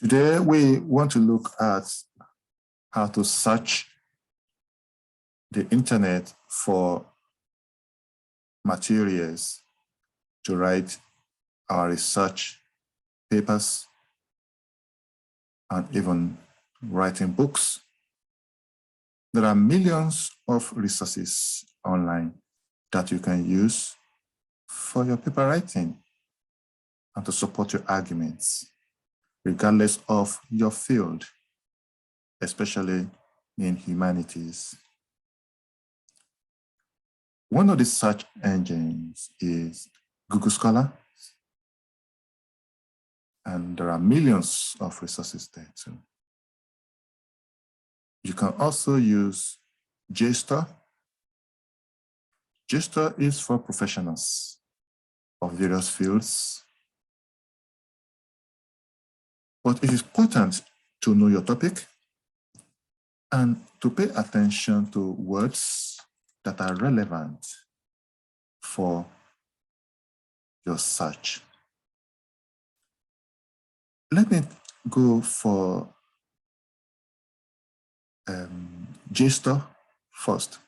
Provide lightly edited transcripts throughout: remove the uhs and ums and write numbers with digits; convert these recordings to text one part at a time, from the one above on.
Today, we want to look at how to search the internet for materials to write our research papers and even writing books. There are millions of resources online that you can use for your paper writing and to support your arguments, regardless of your field, especially in humanities. One of the search engines is Google Scholar, and there are millions of resources there too. You can also use JSTOR. JSTOR is for professionals of various fields, but it is important to know your topic and to pay attention to words that are relevant for your search. Let me go for JSTOR first.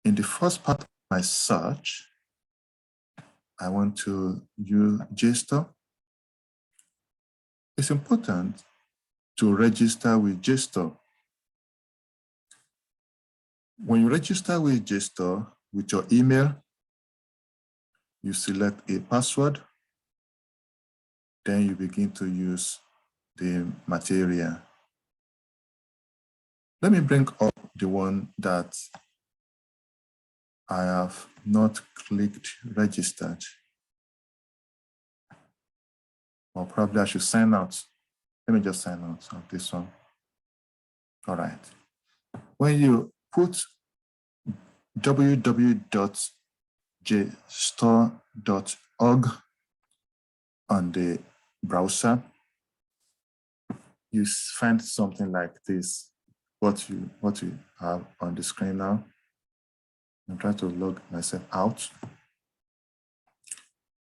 In the first part of my search, I want to use JSTOR. It's important to register with JSTOR. When you register with JSTOR with your email, you select a password, then you begin to use the material. Let me bring up the one that I have not clicked registered. Or probably I should sign out. Let me just sign out of this one. All right. When you put www.jstor.org on the browser, you find something like this, what you have on the screen now. I'm trying to log myself out.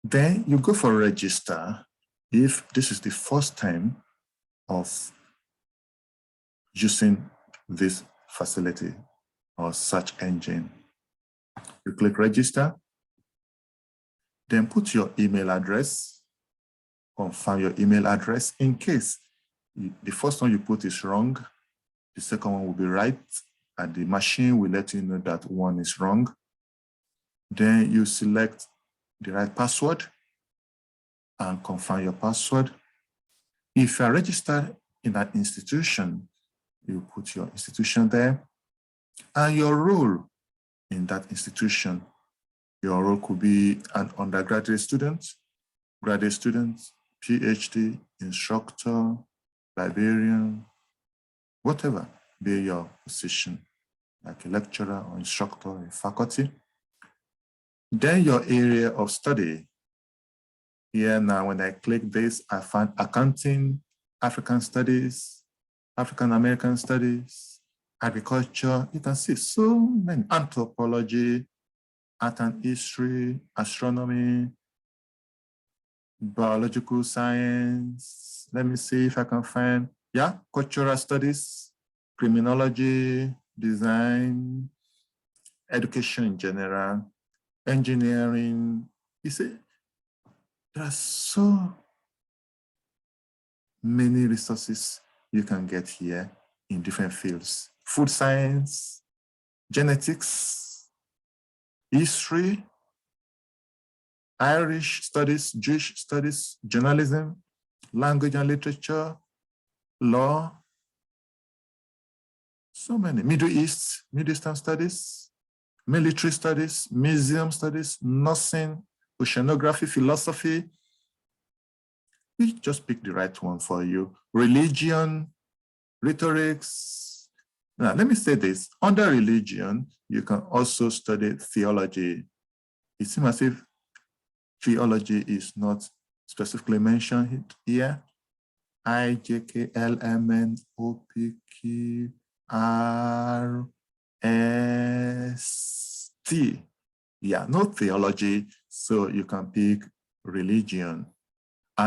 Then you go for register if this is the first time of using this facility or search engine. You click register, then put your email address, confirm your email address. In case the first one you put is wrong, the second one will be right, and the machine will let you know that one is wrong. Then you select the right password and confirm your password. If you are registered in an institution, you put your institution there and your role in that institution. Your role could be an undergraduate student, graduate student, PhD, instructor, librarian, whatever be your position, like a lecturer or instructor in faculty. Then your area of study. Here now, when I click this, I find accounting, African studies, African American studies, agriculture. You can see so many, anthropology, art and history, astronomy, biological science. Let me see if I can find, yeah, cultural studies, criminology, design, education in general, engineering. You see, there are so many resources you can get here in different fields. Food science, genetics, history, Irish studies, Jewish studies, journalism, language and literature, law, so many. Middle Eastern studies, military studies, museum studies, nursing, oceanography, philosophy. We just pick the right one for you. Religion, rhetorics. Now, let me say this. Under religion, you can also study theology. It seems as if theology is not specifically mentioned here. IJKLMNOPQRST. Yeah, no theology, so you can pick religion.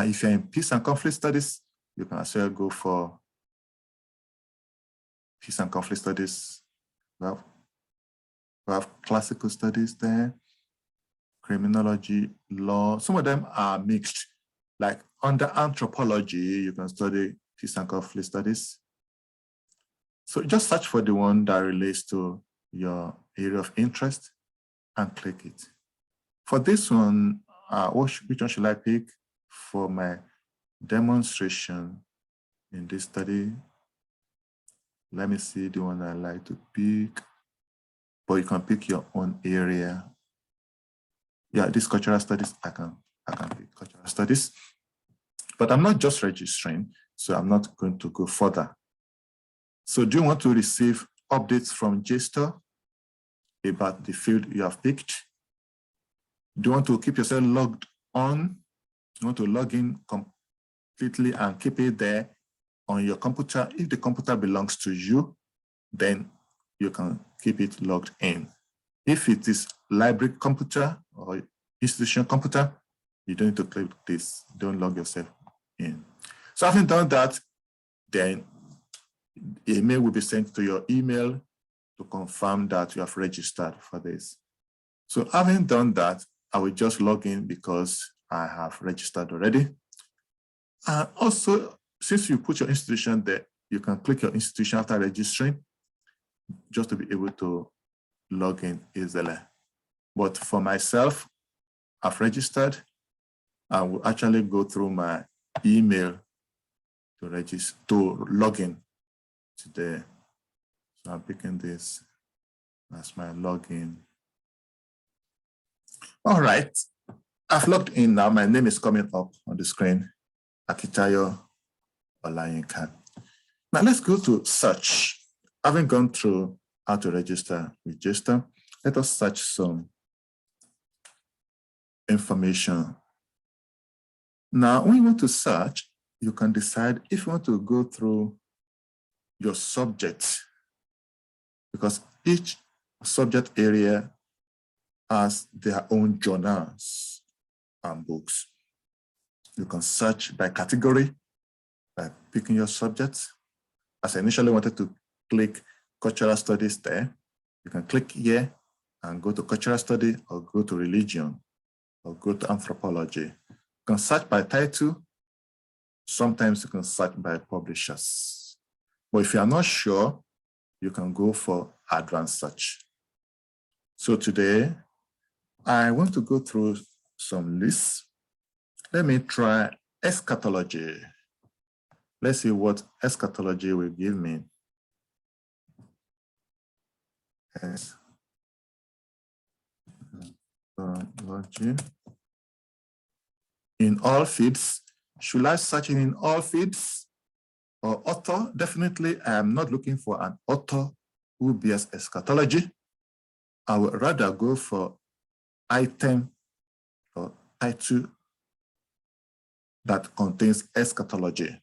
If you're in peace and conflict studies, you can as well go for peace and conflict studies. We have classical studies there, criminology, law. Some of them are mixed. Like under anthropology, you can study peace and conflict studies. So just search for the one that relates to your area of interest and click it. For this one, which one should I pick for my demonstration in this study? Let me see the one I like to pick, but you can pick your own area. Yeah, this cultural studies, I can pick cultural studies, but I'm not just registering, so I'm not going to go further. So do you want to receive updates from JSTOR about the field you have picked? Do you want to keep yourself logged on? Do you want to log in completely and keep it there on your computer? If the computer belongs to you, then you can keep it logged in. If it is library computer or institution computer, you don't need to click this. Don't log yourself in. So having done that, then email will be sent to your email to confirm that you have registered for this. So having done that, I will just log in because I have registered already. And also, since you put your institution there, you can click your institution after registering just to be able to log in easily. But for myself, I've registered. I will actually go through my email to register, to log in today. So I'm picking this as my login. All right, I've logged in now. My name is coming up on the screen, Akitayo Olayinka. Now let's go to search. Having gone through how to register with JSTOR, let us search some information. Now, when you want to search, you can decide if you want to go through your subject, because each subject area has their own journals and books. You can search by category, by picking your subjects. As I initially wanted to click cultural studies there, you can click here and go to cultural study, or go to religion, or go to anthropology. You can search by title. Sometimes you can search by publishers. But if you are not sure, you can go for advanced search. So today, I want to go through some lists. Let me try eschatology. Let's see what eschatology will give me. Eschatology. In all feeds. Should I search in all feeds or author? Definitely, I am not looking for an author who bears eschatology. I would rather go for item or title that contains eschatology,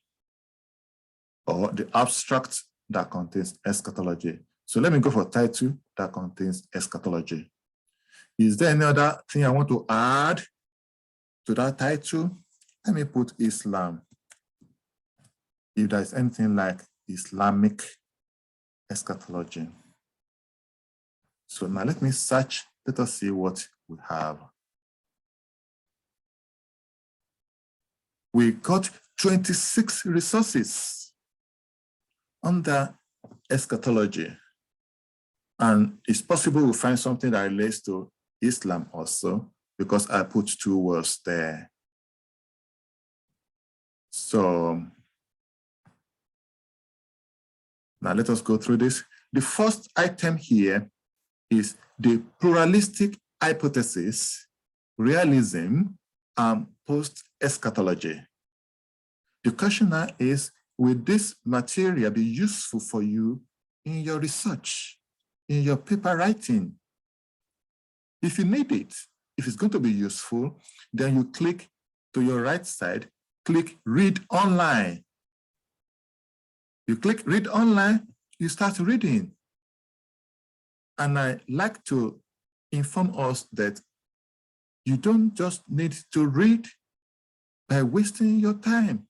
or the abstract that contains eschatology. So let me go for title that contains eschatology. Is there any other thing I want to add to that title? Let me put Islam. If there is anything like Islamic eschatology. So now let me search. Let us see what we have. We got 26 resources under eschatology. And it's possible we find something that relates to Islam also, because I put 2 words there. So now let us go through this. The first item here is the pluralistic hypothesis, realism, and post-eschatology. The question now is, will this material be useful for you in your research, in your paper writing? If you need it, if it's going to be useful, then you click to your right side, click Read Online. You click Read Online, you start reading. And I like to inform us that you don't just need to read by wasting your time.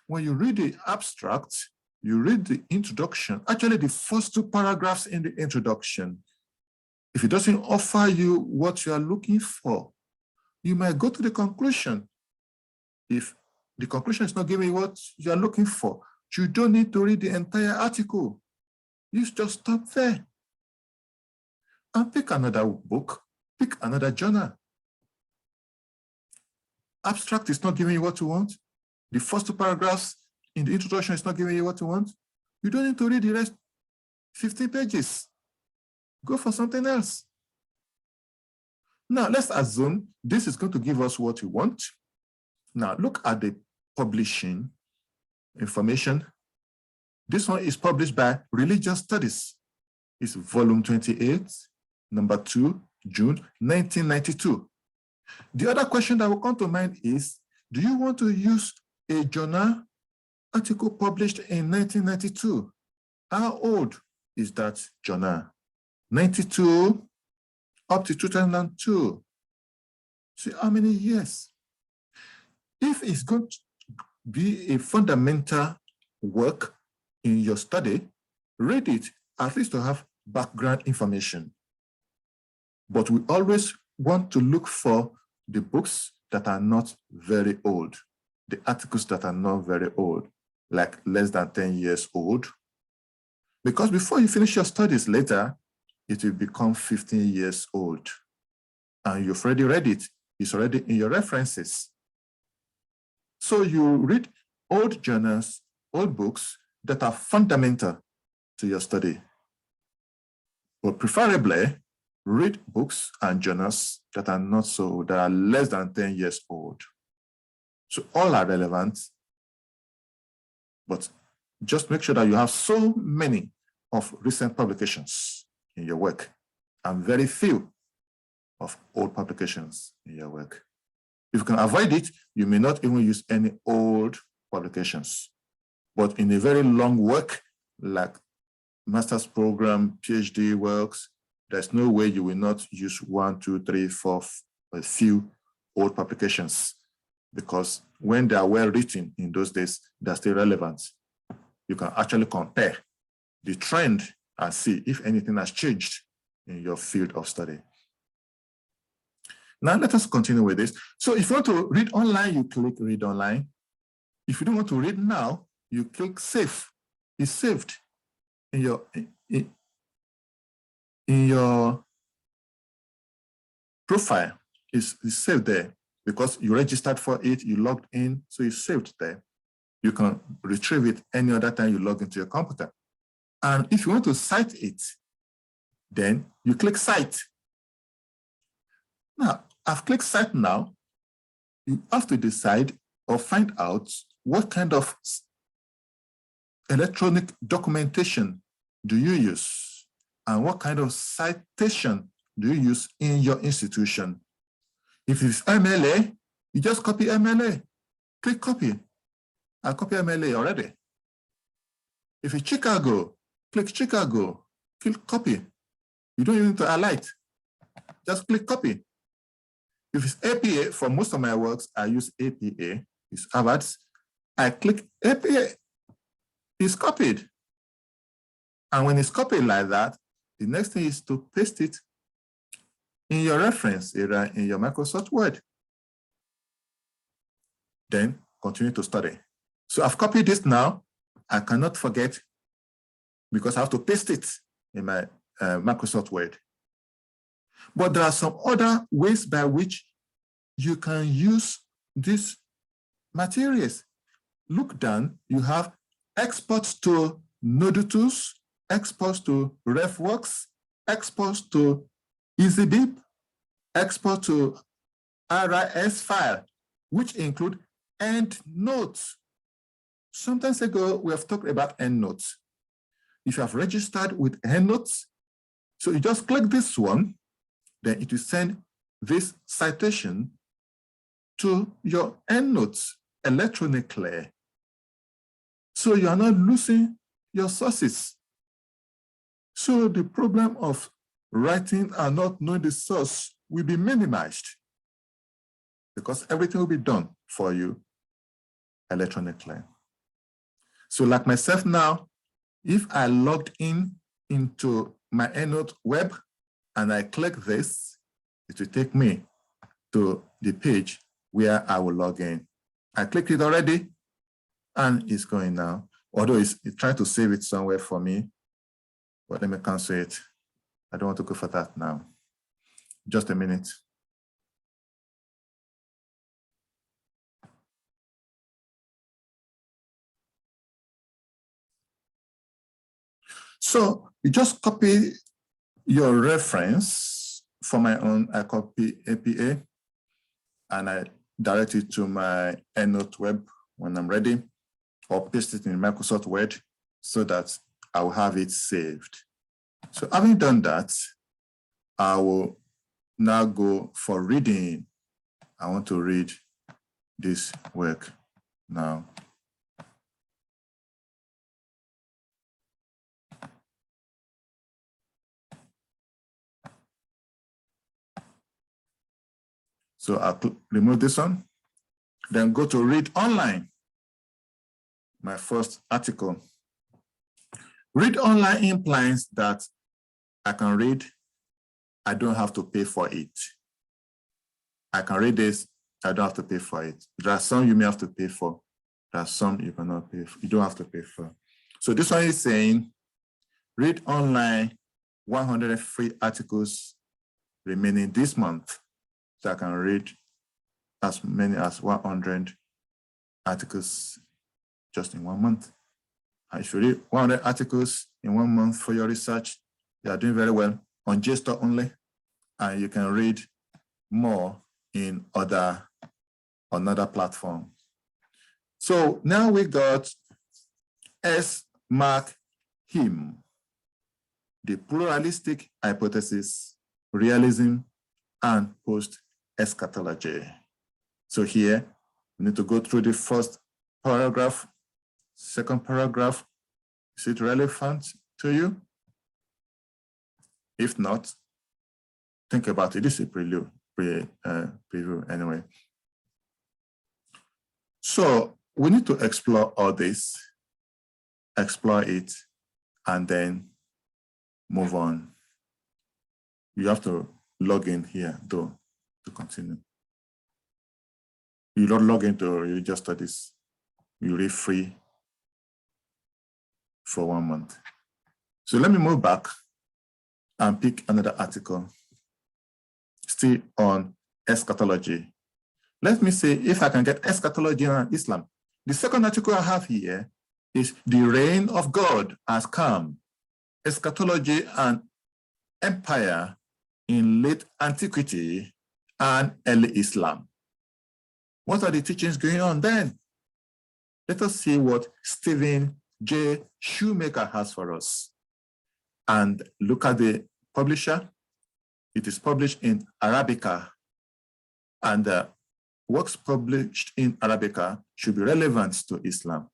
When you read the abstract, you read the introduction, actually the first 2 paragraphs in the introduction. If it doesn't offer you what you are looking for, you might go to the conclusion. If the conclusion is not giving you what you are looking for, you don't need to read the entire article. You just stop there and pick another book, pick another journal. Abstract is not giving you what you want. The first 2 paragraphs in the introduction is not giving you what you want. You don't need to read the rest 50 pages. Go for something else. Now, let's assume this is going to give us what we want. Now, look at the publishing information. This one is published by Religious Studies. It's volume 28, number 2, June 1992. The other question that will come to mind is, do you want to use a journal article published in 1992? How old is that journal? 92 up to 2002. See how many years? If it's going to be a fundamental work in your study, read it at least to have background information. But we always want to look for the books that are not very old, the articles that are not very old, like less than 10 years old. Because before you finish your studies later, it will become 15 years old. And you've already read it. It's already in your references. So you read old journals, old books that are fundamental to your study. But preferably, read books and journals that are not so old, that are less than 10 years old. So all are relevant, but just make sure that you have so many of recent publications in your work and very few of old publications in your work. If you can avoid it, you may not even use any old publications. But in a very long work, like master's program, PhD works, there's no way you will not use 1, 2, 3, 4, a few old publications, because when they are well written in those days, they're still relevant. You can actually compare the trend and see if anything has changed in your field of study. Now let us continue with this. So if you want to read online, you click read online. If you don't want to read now, you click save. It's saved in your profile. It's saved there because you registered for it, you logged in, so it's saved there. You can retrieve it any other time you log into your computer. And if you want to cite it, then you click cite. Now, I've clicked cite now. You have to decide or find out what kind of electronic documentation do you use and what kind of citation do you use in your institution. If it's MLA, you just copy MLA. Click copy. I copy MLA already. If it's Chicago, click Chicago. Click copy. You don't even need to highlight. Just click copy. If it's APA, for most of my works, I use APA. It's Harvard's. I click APA. It's copied. And when it's copied like that, the next thing is to paste it in your reference area in your Microsoft Word. Then continue to study. So I've copied this now. I cannot forget because I have to paste it in my Microsoft Word. But there are some other ways by which you can use these materials. Look down, you have exports to Nodutools, exports to RefWorks, exports to EasyBib, export to RIS file, which include endnotes. Some time ago, we have talked about endnotes. If you have registered with endnotes, so you just click this one, then it will send this citation to your endnotes electronically. So you are not losing your sources. So the problem of writing and not knowing the source will be minimized. because everything will be done for you electronically. So like myself now, if I logged into my EndNote web and I click this, it will take me to the page where I will log in. I clicked it already and it's going now. Although it's trying to save it somewhere for me, but let me cancel it. I don't want to go for that now. Just a minute. So you just copy your reference. For my own, I copy APA and I direct it to my EndNote web when I'm ready, or paste it in Microsoft Word so that I will have it saved. So having done that, I will now go for reading. I want to read this work now. So I'll remove this one, then go to read online, my first article. Read online implies that I can read, I don't have to pay for it. I can read this, I don't have to pay for it. There are some you may have to pay for. There are some you cannot pay for, you don't have to pay for. So this one is saying, read online 100 free articles remaining this month. So I can read as many as 100 articles just in 1 month. And if you read 100 articles in 1 month for your research, you are doing very well on JSTOR only, and you can read more in another platform. So now we got S. Mark Him, the pluralistic hypothesis, realism, and post-eschatology. So here, we need to go through the first paragraph, second paragraph. Is it relevant to you? If not, think about it. This is a preview anyway. So we need to explore all this, explore it, and then move on. You have to log in here though to continue. You don't log into Religious Studies. You read free for 1 month. So let me move back and pick another article, still on eschatology. Let me see if I can get eschatology and Islam. The second article I have here is The Reign of God Has Come, Eschatology and Empire in Late Antiquity and Early Islam. What are the teachings going on then? Let us see what Stephen J. Shoemaker has for us. And look at the publisher. It is published in Arabica. And works published in Arabica should be relevant to Islam.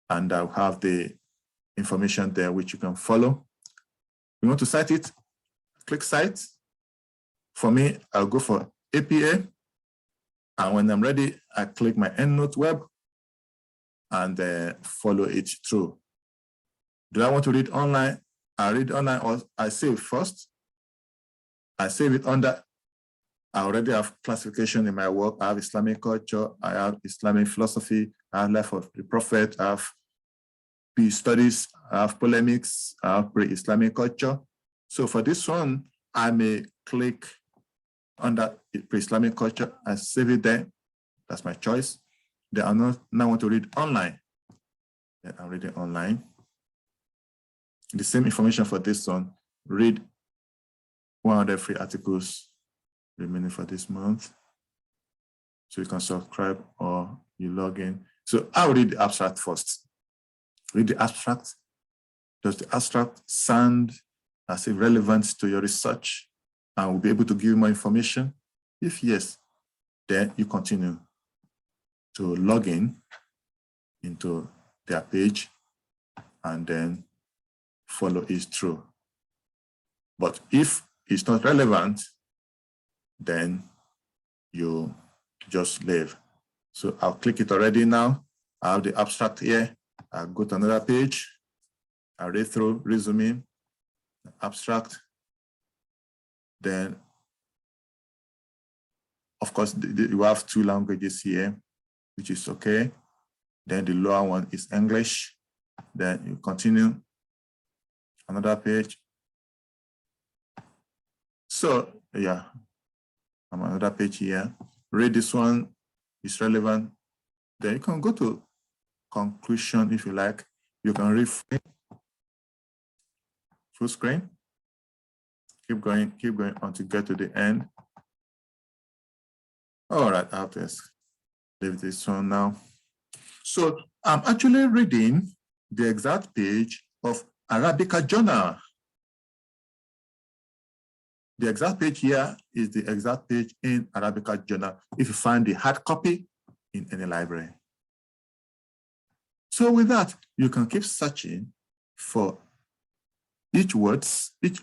And I'll have the information there which you can follow. You want to cite it? Click Cite. For me, I'll go for APA. And when I'm ready, I click my EndNote web and follow it through. Do I want to read online? I read online, or I save first. I save it under, I already have classification in my work. I have Islamic culture, I have Islamic philosophy, I have life of the prophet, I have peace studies, I have polemics, I have pre-Islamic culture. So for this one, I may click under pre-Islamic culture and save it there. That's my choice. Then I now want to read online. Then I'm reading online. The same information for this one. Read 100 free articles remaining for this month. So you can subscribe or you log in. So I'll read the abstract first. Read the abstract. Does the abstract sound as if relevant to your research and will be able to give you more information? If yes, then you continue to log in into their page and then follow it through. But if it's not relevant, then you just leave. So I'll click it already now. I have the abstract here. I'll go to another page. I'll read through, resume, abstract. Then, of course, you have 2 languages here, which is okay. Then the lower one is English. Then you continue, another page. So yeah, I'm on another page here. Read this one, it's relevant. Then you can go to conclusion if you like. You can read full screen. Keep going until you get to the end. All right, I have to leave this one now. So I'm actually reading the exact page of Arabica Journal. The exact page here is the exact page in Arabica Journal if you find the hard copy in any library. So with that, you can keep searching for each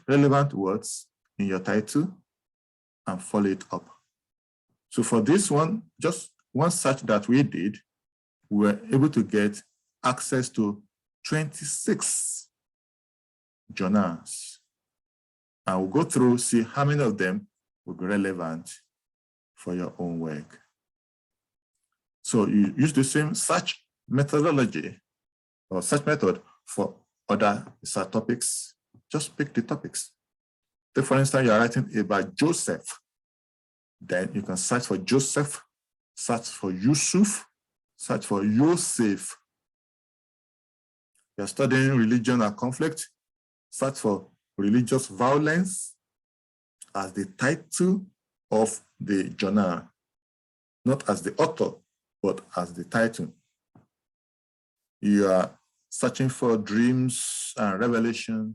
relevant words in your title and follow it up. So for this one, just one search that we did, we were able to get access to 26 journals. And we'll go through, see how many of them will be relevant for your own work. So you use the same search methodology or search method for other research topics. Just pick the topics. Take, for instance, you're writing about Joseph. Then you can search for Joseph, search for Yusuf, search for Yosef. You're studying religion and conflict, search for religious violence as the title of the journal, not as the author, but as the title. You are searching for dreams and revelation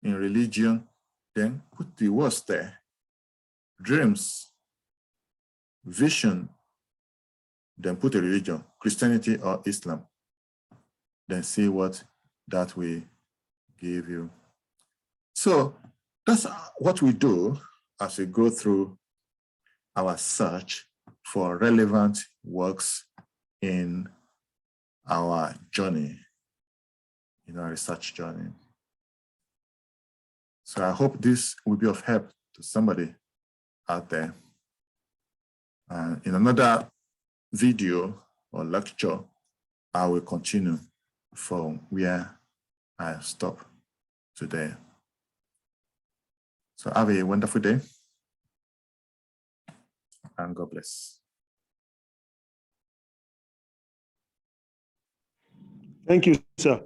in religion, then put the words there. Dreams, vision, then put a religion, Christianity or Islam. Then see what that will give you. So that's what we do as we go through our search for relevant works in our journey, in our research journey. So I hope this will be of help to somebody out there. And in another video or lecture, I will continue from where I stop today. So have a wonderful day and God bless. Thank you, sir.